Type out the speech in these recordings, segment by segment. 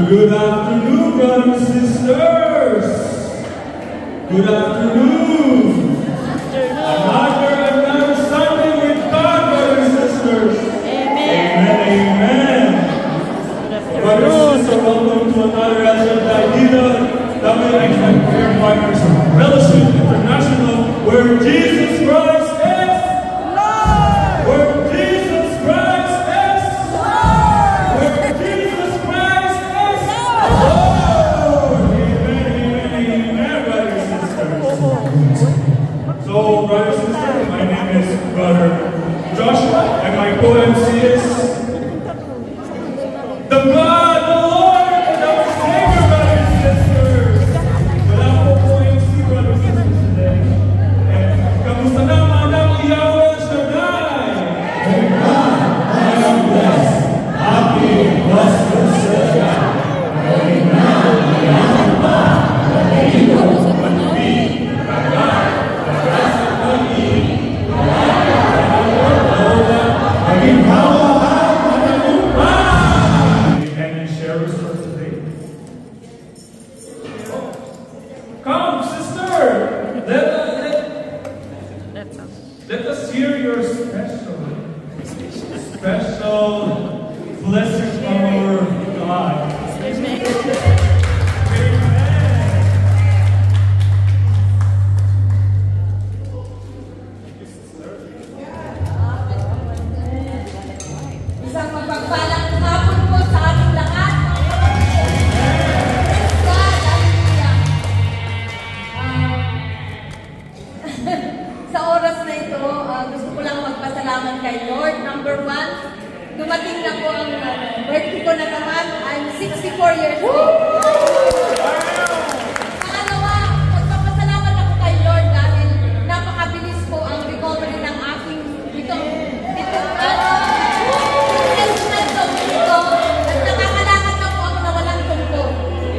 Good afternoon, brothers and sisters. Good afternoon. Another Sunday with God, brothers and sisters. Amen, amen. Brothers and sisters, welcome to another episode of Idea WXM Prayer Partners Fellowship International, where Jesus Christ is Lord. Where Jesus Christ is Lord. Where Jesus Christ is Lord. Amen, amen, brothers and sisters. So, brothers and sisters, my name is Brother Joshua, and my co-MC is the God, the Lord, and our Savior, brothers and sisters. Wala po po MC, brothers and sisters, today. And kamusta na Madam Yahweh Shaddai? Thank God, I am blessed, happy, blessed, blessed. Amen. I am God, the angel, but me, the God, the rest of the me, the God, I give power. Come, sister! Let us hear your special blessing from our God. Isang mapagpalang hapon po sa ating lahat. Sa oras na ito, gusto ko lang magpasalamat kay Lord. Number one, dumating na po ang birthday ko na naman. I'm 64 years old. Pangalawa, magpapasalamat ako kay Lord dahil napakabilis po ang recovery ng aking at nakakalakad na po ako na walang tungko.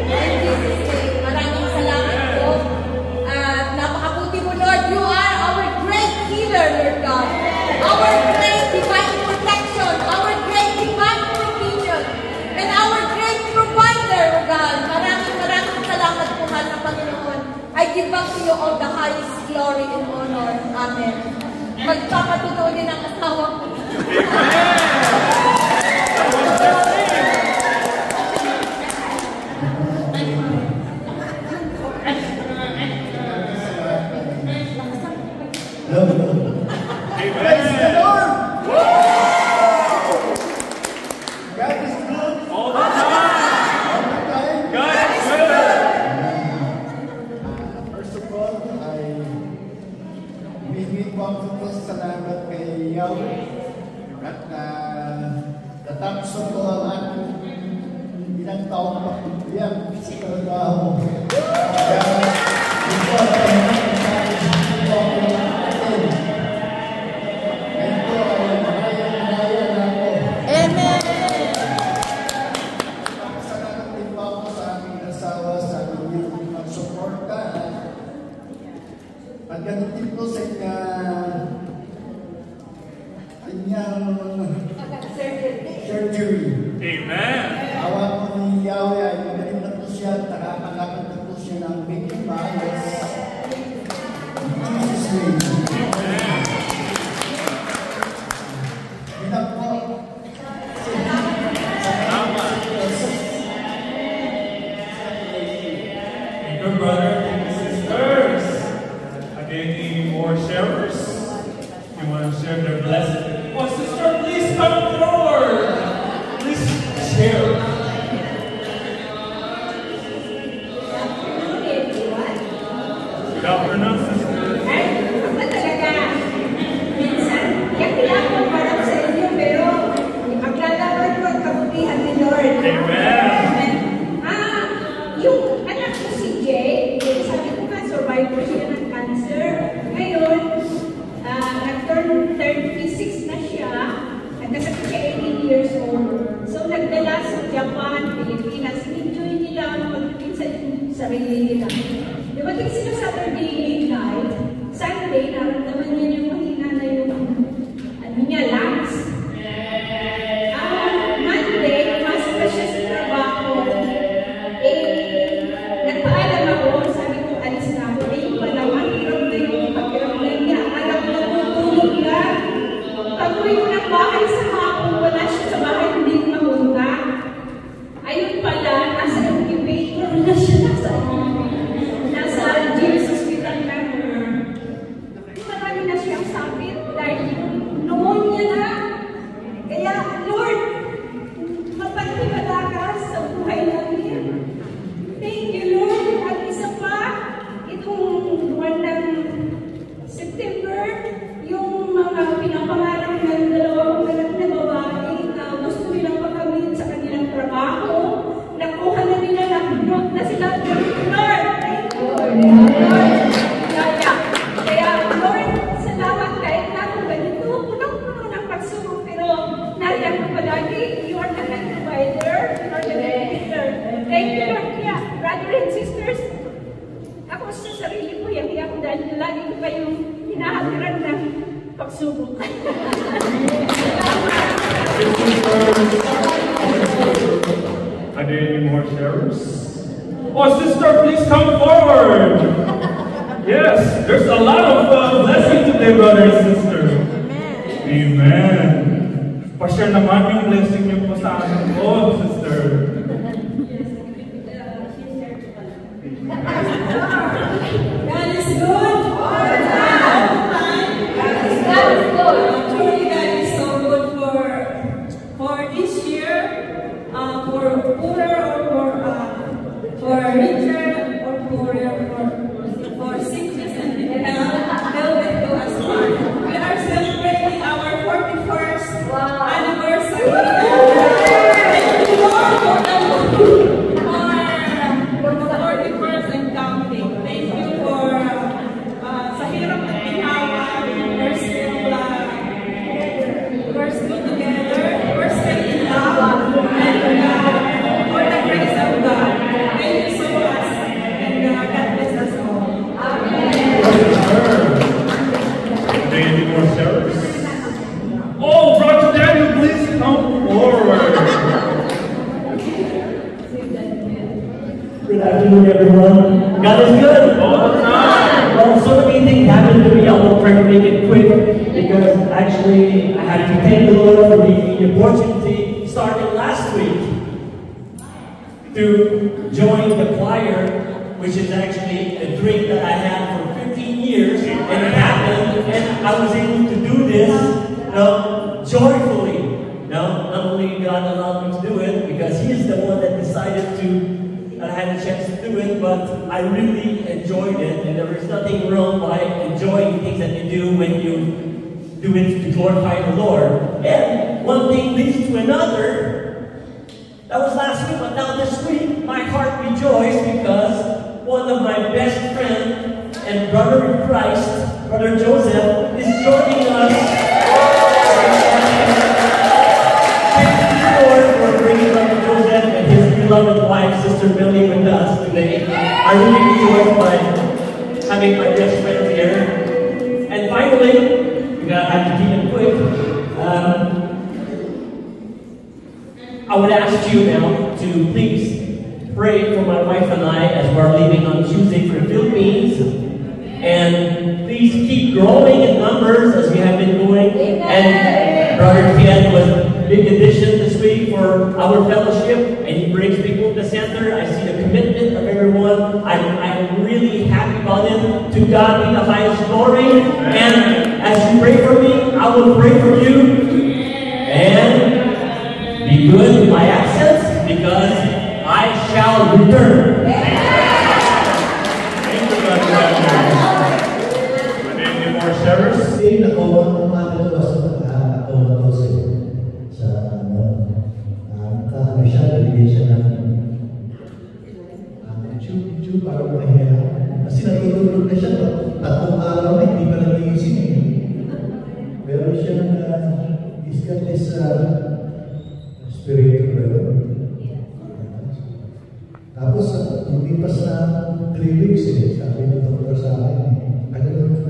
In Jesus' name, maraming salamat po. At napakabuti mo, Lord. You are our great healer, Lord God. Our great divine protection, our great divine provision, and our great provider, Lord God. Maraming salamat po, mahal na Panginoon. I give back to you all the highest glory and honor. Amen. Magpapatutuo din ang asawa ko. Praise the Lord! God is good All the time. God is good. First of all, I bigyan po ang salamat kay Yahweh at natapos na po ang ating ilang taong pagpipilihan sa trabaho. Kaya, ito ang at ganun din po sa kanyang surgery. Amen. Awa po ni Yahweh ay magaling na po siya, nakakalakad na po siya ng medyo maayos. In Jesus' name. Amen. Ina po. Thank you, brother. Thank you, sisters. Any more sharers? You want to share their blessing? Oh, sister, please come forward. Please share. Good afternoon, sister. Ako talaga. Minsan, yakilang ko parang sa inyo, pero ipaglalaban ko ang kabutihan ni Lord. Amen. Yung anak ko si Jay, sabi ko nga, survivor siya ng cancer. Ngayon, nag-turn 36 na siya, nagkasakit siya 18 years old. So, nagdala sa Japan, Pilipinas, enjoy nila pagpipinsan yung sarili nila. Dumating sila Saturday night, Sunday, naramdaman niya yung mahina na yung lungs. Monday, mas pa siya sa trabaho. nasa James Hospital na marami na siyang sakit dahil pneumonia na. Kaya, Lord, mapagtiwala ka sa buhay namin. Thank you, Lord. At isa pa, itong buwan ng September, yung mga pinapangarap ng dalawang anak na babae na gusto nilang makamit sa kanilang trabaho, nakuha na nila, na-promote na sila. Lord, thank you. Lord, kaya, Lord, salamat kahit na kung ganito, punong-puno ng pagsubok, pero nariyan ko palagi, you are the God provider, you are the creator. Thank you, Lord. Yeah, brother and sisters, ako sa sarili ko, yang-iyak dahil lagi ko kayong hinahatiran ng pagsubok. Are there any more sharers? Oh, sister, please come forward. Yes, there's a lot of blessing today, brother and sister. Amen. Pa-share naman yung blessing niyo po sa akin po, sister. God is good all the time. God is good. Truly, God is so good for this year, for poorer or for richer or poorer, for sickness and health to us. We are celebrating our 41st anniversary. Thank you, Lord, for the 41st and counting. Thank you for sa hirap at ginawa, we're still together, we're still in love, and for the grace of God. Thank you so much, and God bless us all. Any more sharers? Oh, Brother Daniel, please come forward. Good afternoon, everyone. God is good all the time. Well, so many things happened to me. I will try to make it quick because actually I have to thank the Lord for the opportunity starting last week to join the choir, which is actually a dream that I had for 15 years, and it happened, and I was able to do this joyfully. Not only God allowed me to do it because He is the one that decided to. I had a chance to do it, but I really enjoyed it, and there is nothing wrong by enjoying things that you do when you do it to glorify the Lord. And one thing leads to another. That was last week, but now this week, my heart rejoiced because one of my best friends and brother in Christ, Brother Joseph, is joining us. Thank you, Lord, for bringing Brother Joseph and his beloved wife, Sister Millie, with us today. I really enjoyed having my best friends here. And finally, I have to keep it quick. I would ask you now to please pray for my wife and I as we're leaving on Tuesday for the Philippines. And please keep growing in numbers as we have been doing. And Brother Ken was a big addition this week for our fellowship, and he brings people to the center. I see the commitment of everyone. I'm really happy about it. To God be the highest glory. And as you pray for me, I will pray for you. And be good with my absence because I shall return. Thank you, Brother Daniel. Any more sharers? Kasi nakuha ng mga dalawa sa nakahano siya, nabigyan siya ng tube para mahiya. Kasi natutulog na siya, tatlong araw na hindi pa nagigising. Meron siyang he's got this spiritual level. Tapos, hindi pa sa 3 weeks sabi ng doktor sa akin, kagalang na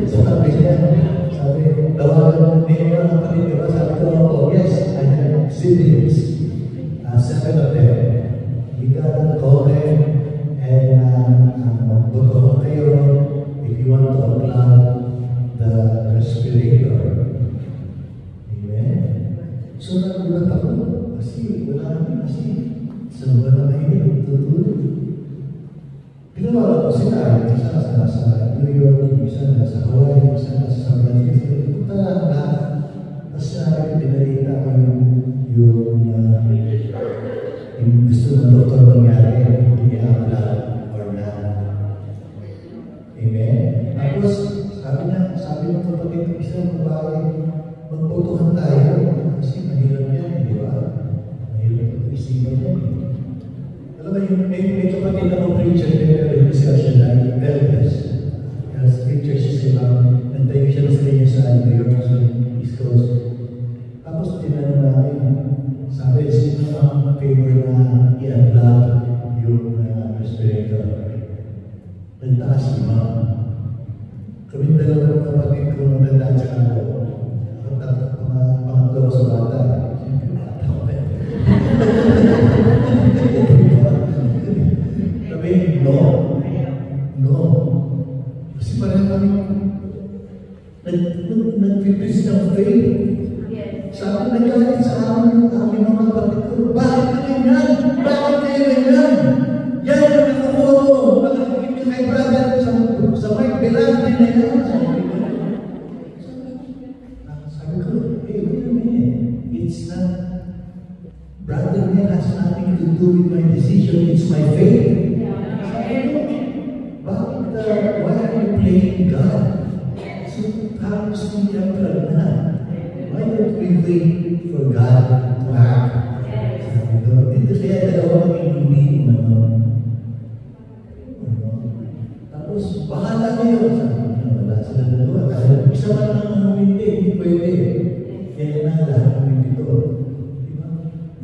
sabi, tawagan niya ang kapatid, diba? Sabi ko, oh yes, I have siblings, 7 of them. We gotta call them and book kayo if you want to unplug the respirator. Amen. So nagulat ako kasi wala naman kasi sa wala mahirap tutulog. Ginawa ko sila, isa sa New York, isa sa Hawaii, isa sa San Francisco. Punta lang lahat. Tapos pinalita ko yung gusto ng doktor mangyari, hindi apply or not. Amen? Tapos, sabi ng kapatid ng isang babae, magputuhan tayo kasi mahirap yan, di ba? Mahirap ito isipan yan. Alam mo, may kapatid ako preacher, pero hindi siya na Elvis. As preacher siya sa ibang, nantayo siya sa kanya sa New York, sa East Coast. Tapos, tinanong namin, sabi, sino ang favor na i-unplug yung respirator? Nagtaas si Ma'am. Kami dalawang kapatid ko na nandaan sa ako. Pangatlo ko sa bata. Sabi, no. Kasi parang kami nag-fitness ng faith. Sabi nagalit sa amin yung aming mga kapatid ko. Bakit kayo yan? Bakit kayo yan? Yan ang nakakuha mo. Nakakit ka kay brother sa may bilante na yan. Sabi ko, hey, wait a minute. It's not, brother niya has nothing to do with my decision. It's my faith. Bakit, why are you playing God? So, halos hindi ang plug na. Why don't we wait for God to act? Sabi ko, dito kaya dalawa kami hindi tapos, bahala kayo. Sabi ko, wala sila dalawa. Isa man lang hindi pwede. Kaya na lahat kami dito. Diba?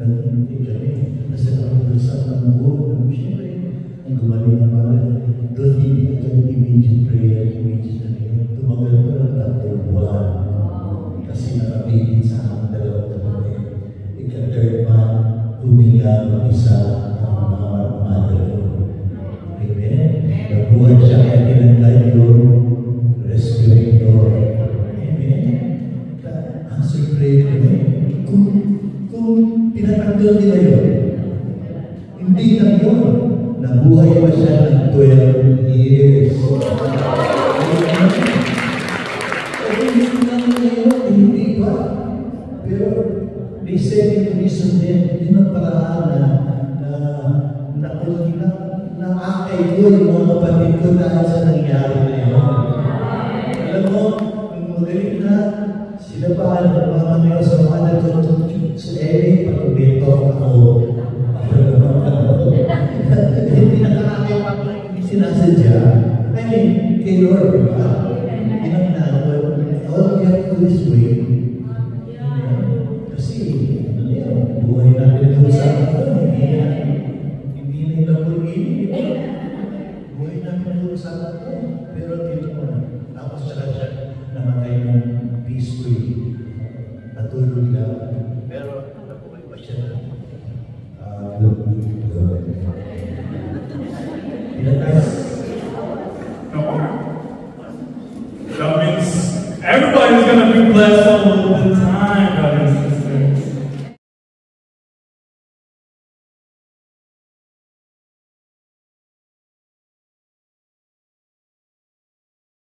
Nag-hindi kami. Nasa kapalusan ng buo. Siyempre, ang gumaling na pala. Doon hindi ka immediate prayer, immediate na rin. Tumagal pa ng 3 buwan. Kasi nakabitin sa aming dalawang kapatid. Ika-third man, huminga mag-isa ang mga mother ko. Amen? Nabuhat siya kaya tinanggay yung respirator. Amen? Answer prayer ko. Kung pinatanggal nila yun, hindi na yun. Nabuhay pa siya ng 12 years. Hindi ba? Pero they said it reason din, hindi ng paraan na akay ko yung mga kapatid ko dahil sa nangyari na yun. Alam mo, magaling na sila pa, mga ngayon sa mga nagtututut sa Eli, pag-beto ako. Hindi nakakakay pa ko hindi sinasadya. I mean, kay Lord, di ba? All we have to do is wait. Kasi, ano yan, buhay natin ang usapan ko, hindi na yung Lamborghini. Buhay natin ang usapan ko. Pero dito mo, tapos siya namatay ng peacefully. Natulog lang. Pero, nabuhay pa siya. That means everybody's going to be blessed all the time, brothers